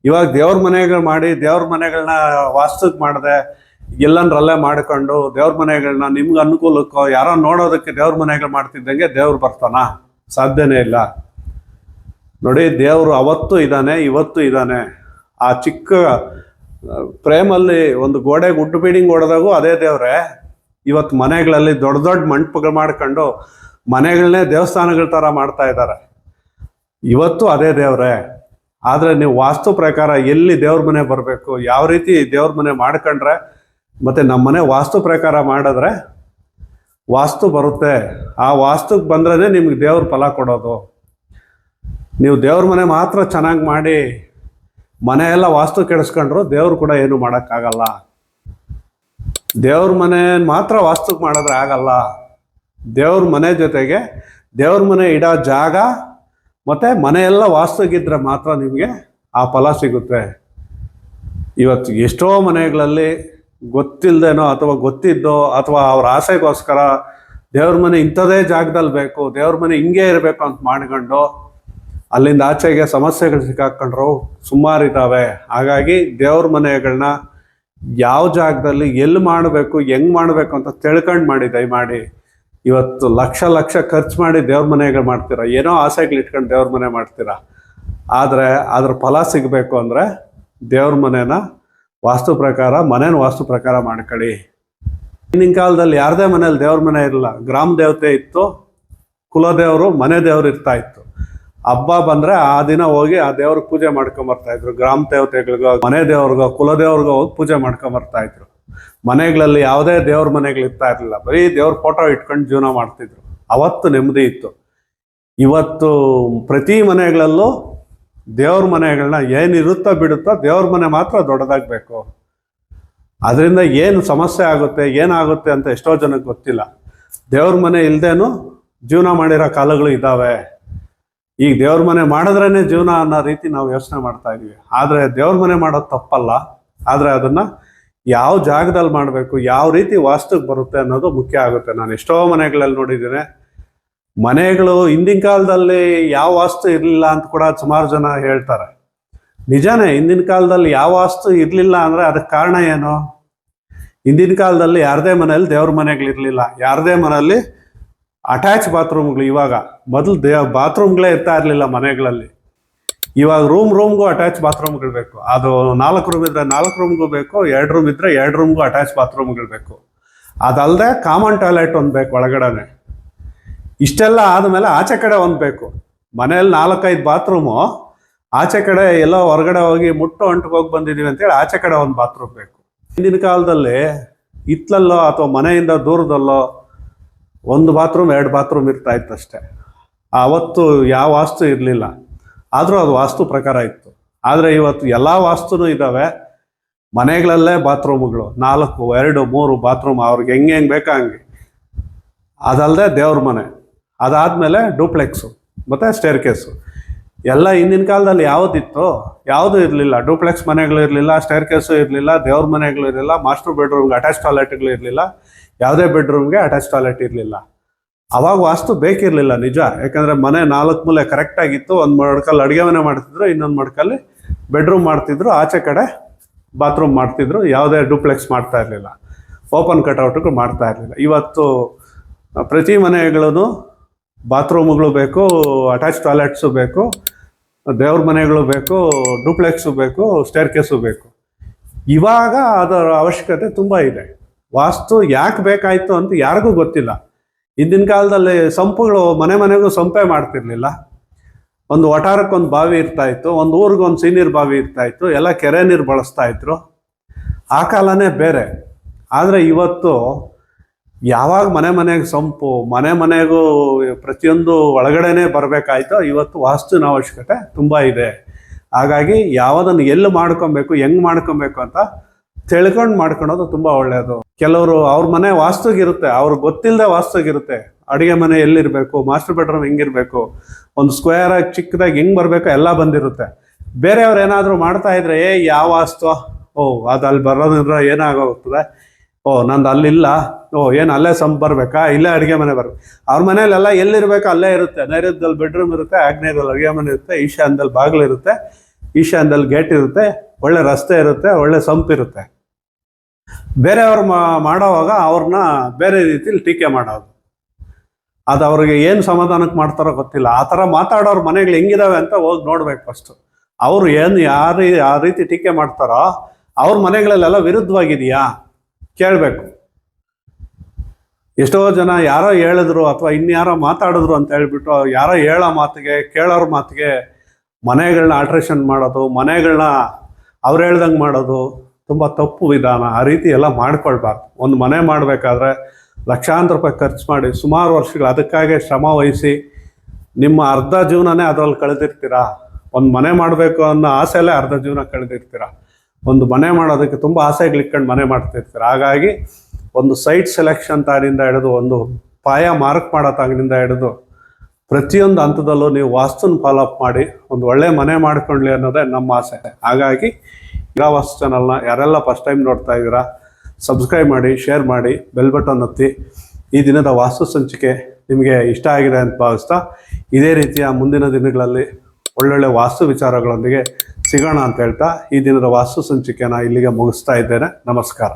ಇವಾಗ ದೇವ್ರ ಮನೆಗಳು ಮಾಡಿ, ದೇವ್ರ ಮನೆಗಳನ್ನ ವಾಸ್ತುಕ್ಕೆ ಮಾಡದೆ ಎಲ್ಲಂದ್ರಲ್ಲೇ ಮಾಡ್ಕೊಂಡು ದೇವ್ರ ಮನೆಗಳನ್ನ ನಿಮ್ಗೆ ಅನುಕೂಲಕ್ಕೋ ಯಾರೋ ನೋಡೋದಕ್ಕೆ ದೇವ್ರ ಮನೆಗಳು ಮಾಡ್ತಿದ್ದಂಗೆ ದೇವ್ರು ಬರ್ತಾನ? ಸಾಧ್ಯನೇ ಇಲ್ಲ. ನೋಡಿ, ದೇವರು ಅವತ್ತು ಇದ್ದಾನೆ, ಇವತ್ತು ಇದ್ದಾನೆ. ಆ ಚಿಕ್ಕ ಫ್ರೇಮಲ್ಲಿ ಒಂದು ಗೋಡೆಗೆ ವುಡ್ ಬೀಡಿಂಗ್ ಹೊಡೆದಾಗೂ ಅದೇ ದೇವ್ರೆ. ಇವತ್ತು ಮನೆಗಳಲ್ಲಿ ದೊಡ್ಡ ದೊಡ್ಡ ಮಂಟಪಗಳು ಮಾಡ್ಕೊಂಡು ಮನೆಗಳನ್ನೇ ದೇವಸ್ಥಾನಗಳ ಥರ ಮಾಡ್ತಾ ಇದ್ದಾರೆ. ಇವತ್ತು ಅದೇ ದೇವ್ರೆ. ಆದರೆ ನೀವು ವಾಸ್ತು ಪ್ರಕಾರ ಎಲ್ಲಿ ದೇವ್ರ ಮನೆ ಬರಬೇಕು, ಯಾವ ರೀತಿ ದೇವ್ರ ಮನೆ ಮಾಡ್ಕೊಂಡ್ರೆ, ಮತ್ತು ನಮ್ಮ ಮನೆ ವಾಸ್ತು ಪ್ರಕಾರ ಮಾಡಿದ್ರೆ ವಾಸ್ತು ಬರುತ್ತೆ. ಆ ವಾಸ್ತುಗೆ ಬಂದ್ರೇ ನಿಮ್ಗೆ ದೇವ್ರ ಫಲ ಕೊಡೋದು. ನೀವು ದೇವ್ರ ಮನೆ ಮಾತ್ರ ಚೆನ್ನಾಗಿ ಮಾಡಿ ಮನೆಯೆಲ್ಲ ವಾಸ್ತು ಕೆಡಿಸ್ಕೊಂಡ್ರು ದೇವ್ರು ಕೂಡ ಏನು ಮಾಡೋಕ್ಕಾಗಲ್ಲ. ದೇವ್ರ ಮನೆ ಮಾತ್ರ ವಾಸ್ತುಕ್ಕೆ ಮಾಡಿದ್ರೆ ಆಗಲ್ಲ. ದೇವ್ರ ಮನೆ ಜೊತೆಗೆ ದೇವ್ರ ಮನೆ ಇಡೋ ಜಾಗ ಮತ್ತು ಮನೆಯೆಲ್ಲ ವಾಸ್ತುಗಿದ್ರೆ ಮಾತ್ರ ನಿಮಗೆ ಆ ಫಲ ಸಿಗುತ್ತೆ. ಇವತ್ತು ಎಷ್ಟೋ ಮನೆಗಳಲ್ಲಿ ಗೊತ್ತಿಲ್ಲದೇನೋ ಅಥವಾ ಗೊತ್ತಿದ್ದೋ ಅಥವಾ ಅವ್ರ ಆಸೆಗೋಸ್ಕರ ದೇವ್ರ ಮನೆ ಇಂಥದೇ ಜಾಗದಲ್ಲಿ ಬೇಕು, ದೇವ್ರ ಮನೆ ಹಿಂಗೆ ಇರಬೇಕು ಅಂತ ಮಾಡ್ಕೊಂಡು ಅಲ್ಲಿಂದ ಆಚೆಗೆ ಸಮಸ್ಯೆಗಳು ಸಿಕ್ಕಾಕೊಂಡ್ರು ಸುಮಾರಿದ್ದಾವೆ. ಹಾಗಾಗಿ ದೇವ್ರ ಮನೆಗಳನ್ನ ಯಾವ ಜಾಗದಲ್ಲಿ ಎಲ್ಲಿ ಮಾಡಬೇಕು, ಹೆಂಗೆ ಮಾಡಬೇಕು ಅಂತ ತಿಳ್ಕೊಂಡು ಮಾಡಿ. ದಯಮಾಡಿ ಇವತ್ತು ಲಕ್ಷ ಲಕ್ಷ ಖರ್ಚು ಮಾಡಿ ದೇವ್ರ ಮನೆಗಳು ಮಾಡ್ತೀರಾ, ಏನೋ ಆಸೆಗಳು ಇಟ್ಕೊಂಡು ದೇವ್ರ ಮನೆ ಮಾಡ್ತೀರಾ. ಆದರೆ ಅದ್ರ ಫಲ ಸಿಗಬೇಕು ಅಂದರೆ ದೇವ್ರ ಮನೇನ ವಾಸ್ತು ಪ್ರಕಾರ, ಮನೇನ ವಾಸ್ತು ಪ್ರಕಾರ ಮಾಡ್ಕೊಳ್ಳಿ. ಹಿಂದಿನ ಕಾಲದಲ್ಲಿ ಯಾರದೇ ಮನೇಲಿ ದೇವ್ರ ಮನೆ ಇರಲಿಲ್ಲ. ಗ್ರಾಮ ದೇವತೆ ಇತ್ತು, ಕುಲದೇವರು, ಮನೆ ದೇವ್ರು ಇರ್ತಾ ಇತ್ತು. ಹಬ್ಬ ಬಂದರೆ ಆ ದಿನ ಹೋಗಿ ಆ ದೇವ್ರಿಗೆ ಪೂಜೆ ಮಾಡ್ಕೊಂಬರ್ತಾಯಿದ್ರು. ಗ್ರಾಮ ದೇವತೆಗಳಿಗೋ, ಮನೆ ದೇವ್ರಿಗೋ, ಕುಲದೇವ್ರಿಗೋ ಹೋಗಿ ಪೂಜೆ ಮಾಡ್ಕೊಂಬರ್ತಾಯಿದ್ರು. ಮನೆಗಳಲ್ಲಿ ಯಾವುದೇ ದೇವ್ರ ಮನೆಗಳು ಇರ್ತಾ ಇರಲಿಲ್ಲ, ಬರೀ ದೇವ್ರ ಫೋಟೋ ಇಟ್ಕೊಂಡು ಜೀವನ ಮಾಡ್ತಿದ್ರು. ಅವತ್ತು ನೆಮ್ಮದಿ ಇತ್ತು. ಇವತ್ತು ಪ್ರತಿ ಮನೆಗಳಲ್ಲೂ ದೇವ್ರ ಮನೆಗಳನ್ನ ಏನಿರುತ್ತೋ ಬಿಡುತ್ತೋ ದೇವ್ರ ಮನೆ ಮಾತ್ರ ದೊಡ್ಡದಾಗಬೇಕು. ಅದರಿಂದ ಏನು ಸಮಸ್ಯೆ ಆಗುತ್ತೆ ಏನಾಗುತ್ತೆ ಅಂತ ಎಷ್ಟೋ ಜನಕ್ಕೆ ಗೊತ್ತಿಲ್ಲ. ದೇವ್ರ ಮನೆ ಇಲ್ಲದೇನು ಜೀವನ ಮಾಡಿರೋ ಕಾಲಗಳು ಇದ್ದಾವೆ. ಈಗ ದೇವ್ರ ಮನೆ ಮಾಡಿದ್ರೇ ಜೀವನ ಅನ್ನೋ ರೀತಿ ನಾವು ಯೋಚನೆ ಮಾಡ್ತಾ ಇದೀವಿ. ಆದರೆ ದೇವ್ರ ಮನೆ ಮಾಡೋದು ತಪ್ಪಲ್ಲ, ಆದರೆ ಅದನ್ನು ಯಾವ ಜಾಗದಲ್ಲಿ ಮಾಡಬೇಕು, ಯಾವ ರೀತಿ ವಾಸ್ತುಗೆ ಬರುತ್ತೆ ಅನ್ನೋದು ಮುಖ್ಯ ಆಗುತ್ತೆ. ನಾನು ಎಷ್ಟೋ ಮನೆಗಳಲ್ಲಿ ನೋಡಿದ್ದೀನಿ, ಮನೆಗಳು ಹಿಂದಿನ ಕಾಲದಲ್ಲಿ ಯಾವ ವಾಸ್ತು ಇರಲಿಲ್ಲ ಅಂತ ಕೂಡ ಸುಮಾರು ಜನ ಹೇಳ್ತಾರೆ. ನಿಜಾನೇ, ಹಿಂದಿನ ಕಾಲದಲ್ಲಿ ಯಾವ ವಾಸ್ತು ಇರಲಿಲ್ಲ ಅಂದರೆ ಅದಕ್ಕೆ ಕಾರಣ ಏನು? ಹಿಂದಿನ ಕಾಲದಲ್ಲಿ ಯಾರದೇ ಮನೆಯಲ್ಲಿ ದೇವ್ರ ಮನೆಗಳಿರಲಿಲ್ಲ, ಯಾರದೇ ಮನೆಯಲ್ಲಿ ಅಟ್ಯಾಚ್ ಬಾತ್ರೂಮ್ಗಳು. ಇವಾಗ ಮೊದಲು ಬಾತ್ರೂಮ್ಗಳೇ ಇರ್ತಾ ಇರಲಿಲ್ಲ ಮನೆಗಳಲ್ಲಿ. ಇವಾಗ ರೂಮ್ಗೂ ಅಟ್ಯಾಚ್ ಬಾತ್ರೂಮ್ಗಳು ಬೇಕು. ಅದು 4 ರೂಮ್ ಇದ್ರೆ 4 ರೂಮ್ಗೂ ಬೇಕು, 2 ರೂಮ್ ಇದ್ರೆ 2 ರೂಮ್ಗೂ ಅಟ್ಯಾಚ್ ಬಾತ್ರೂಮ್ಗಳು ಬೇಕು. ಅದಲ್ಲದೆ ಕಾಮನ್ ಟಾಯ್ಲೆಟ್ ಒಂದು ಬೇಕು ಒಳಗಡೆನೆ. ಇಷ್ಟೆಲ್ಲ ಆದಮೇಲೆ ಆಚೆ ಕಡೆ ಒಂದು ಬೇಕು. ಮನೆಯಲ್ಲಿ 4-5 ಬಾತ್ರೂಮು, ಆಚೆ ಕಡೆ ಎಲ್ಲೋ ಹೊರಗಡೆ ಹೋಗಿ ಅಂಟು ಹೋಗಿ ಬಂದಿದ್ದೀವಿ ಅಂತೇಳಿ ಆಚೆ ಕಡೆ ಒಂದು ಬಾತ್ರೂಮ್ ಬೇಕು. ಹಿಂದಿನ ಕಾಲದಲ್ಲಿ ಹಿತ್ತಲಲ್ಲೋ ಅಥವಾ ಮನೆಯಿಂದ ದೂರದಲ್ಲೋ 1 ಬಾತ್ರೂಮ್ 2 ಬಾತ್ರೂಮ್ ಇರ್ತಾ ಇತ್ತು ಅಷ್ಟೇ. ಅವತ್ತು ಯಾವ ವಾಸ್ತು ಇರಲಿಲ್ಲ, ಆದರೂ ಅದು ವಾಸ್ತು ಪ್ರಕಾರ ಇತ್ತು. ಆದರೆ ಇವತ್ತು ಎಲ್ಲ ವಾಸ್ತುನೂ ಇದ್ದಾವೆ. ಮನೆಗಳಲ್ಲೇ ಬಾತ್ರೂಮ್ಗಳು 4, 2, 3 ಬಾತ್ರೂಮ್ ಅವ್ರಿಗೆ ಹೆಂಗೆ ಬೇಕೋ ಹಂಗೆ. ಅದಲ್ಲದೆ ದೇವ್ರ ಮನೆ, ಅದಾದಮೇಲೆ ಡೂಪ್ಲೆಕ್ಸು ಮತ್ತು ಸ್ಟೇರ್ ಕೇಸು. ಎಲ್ಲ ಹಿಂದಿನ ಕಾಲದಲ್ಲಿ ಯಾವುದಿತ್ತು? ಯಾವುದೂ ಇರಲಿಲ್ಲ. ಡೂಪ್ಲೆಕ್ಸ್ ಮನೆಗಳು ಇರಲಿಲ್ಲ, ಸ್ಟೇರ್ ಕೇಸು ಇರಲಿಲ್ಲ, ದೇವ್ರ ಮನೆಗಳು ಇರಲಿಲ್ಲ, ಮಾಸ್ಟರ್ ಬೆಡ್ರೂಮ್ಗೆ ಅಟ್ಯಾಚ್ ಟಾಯ್ಲೆಟ್ಗಳು ಇರಲಿಲ್ಲ, ಯಾವುದೇ ಬೆಡ್ರೂಮ್ಗೆ ಅಟ್ಯಾಚ್ ಟಾಯ್ಲೆಟ್ ಇರಲಿಲ್ಲ. ಅವಾಗ ವಾಸ್ತು ಬೇಕಿರಲಿಲ್ಲ ನಿಜ. ಯಾಕಂದರೆ ಮನೆ 4 ಮೂಲೆ ಕರೆಕ್ಟಾಗಿತ್ತು. ಒಂದು ಮಡ್ಕಲ್ಲಿ ಅಡುಗೆ ಮನೆ ಮಾಡ್ತಿದ್ರು, ಇನ್ನೊಂದು ಮಡ್ಕಲ್ಲಿ ಬೆಡ್ರೂಮ್ ಮಾಡ್ತಿದ್ರು, ಆಚೆ ಕಡೆ ಬಾತ್ರೂಮ್ ಮಾಡ್ತಿದ್ರು. ಯಾವುದೇ ಡೂಪ್ಲೆಕ್ಸ್ ಮಾಡ್ತಾ ಇರಲಿಲ್ಲ, ಓಪನ್ ಕಟ್ಔಟ್ಗಳು ಮಾಡ್ತಾ ಇರಲಿಲ್ಲ. ಇವತ್ತು ಪ್ರತಿ ಮನೆಗಳೂ ಬಾತ್ರೂಮ್ಗಳು ಬೇಕು, ಅಟ್ಯಾಚ್ ಟಾಯ್ಲೆಟ್ಸು ಬೇಕು, ದೇವ್ರ ಮನೆಗಳು ಬೇಕು, ಡೂಪ್ಲೆಕ್ಸು ಬೇಕು, ಸ್ಟೇರ್ ಕೇಸು ಬೇಕು. ಇವಾಗ ಅದರ ಅವಶ್ಯಕತೆ ತುಂಬ ಇದೆ. ವಾಸ್ತು ಯಾಕೆ ಬೇಕಾಯಿತು ಅಂತ ಯಾರಿಗೂ ಗೊತ್ತಿಲ್ಲ. ಹಿಂದಿನ ಕಾಲದಲ್ಲಿ ಸಂಪುಗಳು ಮನೆಗೂ ಸಂಪೆ ಮಾಡ್ತಿರ್ಲಿಲ್ಲ. ಒಂದು ವಟಾರಕ್ಕೊಂದು ಬಾವಿ ಇರ್ತಾಯಿತ್ತು, ಒಂದು ಊರಿಗೊಂದು ಸೀನೀರು ಬಾವಿ ಇರ್ತಾಯಿತ್ತು, ಎಲ್ಲ ಕೆರೆ ನೀರು ಬಳಸ್ತಾ ಇದ್ರು. ಆ ಕಾಲನೇ ಬೇರೆ. ಆದರೆ ಇವತ್ತು ಯಾವಾಗ ಮನೆಗೆ ಸಂಪು, ಮನೆಗೂ ಪ್ರತಿಯೊಂದು ಒಳಗಡೆನೇ ಬರಬೇಕಾಯ್ತೋ, ಇವತ್ತು ವಾಸ್ತುವಿನ ಅವಶ್ಯಕತೆ ತುಂಬ ಇದೆ. ಹಾಗಾಗಿ ಯಾವುದನ್ನು ಎಲ್ಲಿ ಮಾಡ್ಕೊಬೇಕು, ಹೆಂಗೆ ಮಾಡ್ಕೊಬೇಕು ಅಂತ ತಿಳ್ಕೊಂಡು ಮಾಡ್ಕೊಳೋದು ತುಂಬ ಒಳ್ಳೆಯದು. ಕೆಲವರು ಅವ್ರ ಮನೆ ವಾಸ್ತುಗಿರುತ್ತೆ, ಅವ್ರಿಗೆ ಗೊತ್ತಿಲ್ಲದೆ ವಾಸ್ತುಗಿರುತ್ತೆ. ಅಡುಗೆ ಮನೆ ಎಲ್ಲಿರಬೇಕು, ಮಾಸ್ಟರ್ ಬೆಡ್ರೂಮ್ ಹೆಂಗಿರಬೇಕು, ಒಂದು ಸ್ಕ್ವೇರಾಗಿ ಚಿಕ್ಕದಾಗಿ ಹೆಂಗೆ ಬರಬೇಕು ಎಲ್ಲ ಬಂದಿರುತ್ತೆ. ಬೇರೆಯವ್ರು ಏನಾದರೂ ಮಾಡ್ತಾ ಇದ್ರೆ ಯಾವ ವಾಸ್ತು, ಅದು ಅಲ್ಲಿ ಬರೋದ್ರ ಏನಾಗೋಗ್ತದೆ, ನಂದು ಅಲ್ಲಿಲ್ಲ, ಏನು ಅಲ್ಲೇ ಬರಬೇಕಾ, ಇಲ್ಲೇ ಅಡುಗೆ ಮನೆ ಬರ್ಬೇಕು. ಅವ್ರ ಮನೇಲೆಲ್ಲ ಎಲ್ಲಿರ್ಬೇಕು ಅಲ್ಲೇ ಇರುತ್ತೆ. ನೈಋತ್ಯದಲ್ಲಿ ಬೆಡ್ರೂಮ್ ಇರುತ್ತೆ, ಆಗ್ನೇಯದಲ್ಲಿ ಅಡುಗೆ ಮನೆ ಇರುತ್ತೆ, ಈಶಾನ್ಯದಲ್ಲಿ ಬಾಗಿಲು ಇರುತ್ತೆ, ಈಶಾನ್ಯದಲ್ಲಿ ಗೇಟ್ ಇರುತ್ತೆ, ಒಳ್ಳೆ ರಸ್ತೆ ಇರುತ್ತೆ, ಒಳ್ಳೆ ಸಂಪಿರುತ್ತೆ. ಬೇರೆಯವ್ರು ಮಾಡೋವಾಗ ಅವ್ರನ್ನ ಬೇರೆ ರೀತಿಲಿ ಟೀಕೆ ಮಾಡೋದು, ಅದು ಅವ್ರಿಗೆ ಏನು ಸಮಾಧಾನಕ್ಕೆ ಮಾಡ್ತಾರೋ ಗೊತ್ತಿಲ್ಲ. ಆ ಥರ ಮಾತಾಡೋರು ಮನೆಗಳು ಹೆಂಗಿದಾವೆ ಅಂತ ಹೋಗಿ ನೋಡ್ಬೇಕು ಫಸ್ಟು. ಅವರು ಏನು ಯಾವ ರೀತಿ ಟೀಕೆ ಮಾಡ್ತಾರೋ ಅವ್ರ ಮನೆಗಳಲ್ಲೆಲ್ಲ ವಿರುದ್ಧವಾಗಿದೆಯಾ ಕೇಳಬೇಕು. ಎಷ್ಟೋ ಜನ ಯಾರೋ ಹೇಳಿದ್ರು ಅಥವಾ ಇನ್ಯಾರೋ ಮಾತಾಡಿದ್ರು ಅಂತ ಹೇಳ್ಬಿಟ್ಟು ಯಾರೋ ಹೇಳೋ ಮಾತಿಗೆ, ಕೇಳೋರ ಮಾತಿಗೆ ಮನೆಗಳನ್ನ ಆಲ್ಟ್ರೇಷನ್ ಮಾಡೋದು, ಮನೆಗಳನ್ನ ಅವ್ರು ಹೇಳ್ದಂಗೆ ಮಾಡೋದು ತುಂಬ ತಪ್ಪು ವಿಧಾನ. ಆ ರೀತಿ ಎಲ್ಲ ಮಾಡ್ಕೊಳ್ಬಾರ್ದು. ಒಂದು ಮನೆ ಮಾಡಬೇಕಾದ್ರೆ ಲಕ್ಷಾಂತರ ರೂಪಾಯಿ ಖರ್ಚು ಮಾಡಿ ಸುಮಾರು ವರ್ಷಗಳು ಅದಕ್ಕಾಗಿ ಶ್ರಮ ವಹಿಸಿ ನಿಮ್ಮ ಅರ್ಧ ಜೀವನನೇ ಅದರಲ್ಲಿ ಕಳೆದಿರ್ತೀರಾ. ಒಂದು ಮನೆ ಮಾಡಬೇಕು ಅನ್ನೋ ಆಸೆಯಲ್ಲೇ ಅರ್ಧ ಜೀವನ ಕಳೆದಿರ್ತೀರ. ಒಂದು ಮನೆ ಮಾಡೋದಕ್ಕೆ ತುಂಬ ಆಸೆಗಳಿಟ್ಕೊಂಡು ಮನೆ ಮಾಡ್ತಿರ್ತೀರ. ಹಾಗಾಗಿ ಒಂದು ಸೈಟ್ ಸೆಲೆಕ್ಷನ್ ತಾಗಿನಿಂದ ಹಿಡಿದು, ಒಂದು ಪಾಯ ಮಾರ್ಕ್ ಮಾಡೋ ತಾಗಿನಿಂದ ಹಿಡಿದು ಪ್ರತಿಯೊಂದು ಹಂತದಲ್ಲೂ ನೀವು ವಾಸ್ತುನ ಫಾಲೋ ಅಪ್ ಮಾಡಿ ಒಂದು ಒಳ್ಳೆ ಮನೆ ಮಾಡ್ಕೊಳ್ಳಿ ಅನ್ನೋದೇ ನಮ್ಮ ಆಸೆ. ಹಾಗಾಗಿ ಇರಾ ವಾಸ್ತು ಚಾನಲ್ನ ಯಾರೆಲ್ಲ ಫಸ್ಟ್ ಟೈಮ್ ನೋಡ್ತಾ ಇದ್ದೀರಾ, ಸಬ್ಸ್ಕ್ರೈಬ್ ಮಾಡಿ, ಶೇರ್ ಮಾಡಿ, ಬೆಲ್ ಬಟನ್ ಒತ್ತಿ. ಈ ದಿನದ ವಾಸ್ತು ಸಂಚಿಕೆ ನಿಮಗೆ ಇಷ್ಟ ಆಗಿದೆ ಅಂತ ಭಾವಿಸ್ತಾ, ಇದೇ ರೀತಿಯ ಮುಂದಿನ ದಿನಗಳಲ್ಲಿ ಒಳ್ಳೊಳ್ಳೆ ವಾಸ್ತು ವಿಚಾರಗಳೊಂದಿಗೆ ಸಿಗೋಣ ಅಂತ ಹೇಳ್ತಾ ಈ ದಿನದ ವಾಸ್ತು ಸಂಚಿಕೆನ ಇಲ್ಲಿಗೆ ಮುಗಿಸ್ತಾ ಇದ್ದೇನೆ. ನಮಸ್ಕಾರ.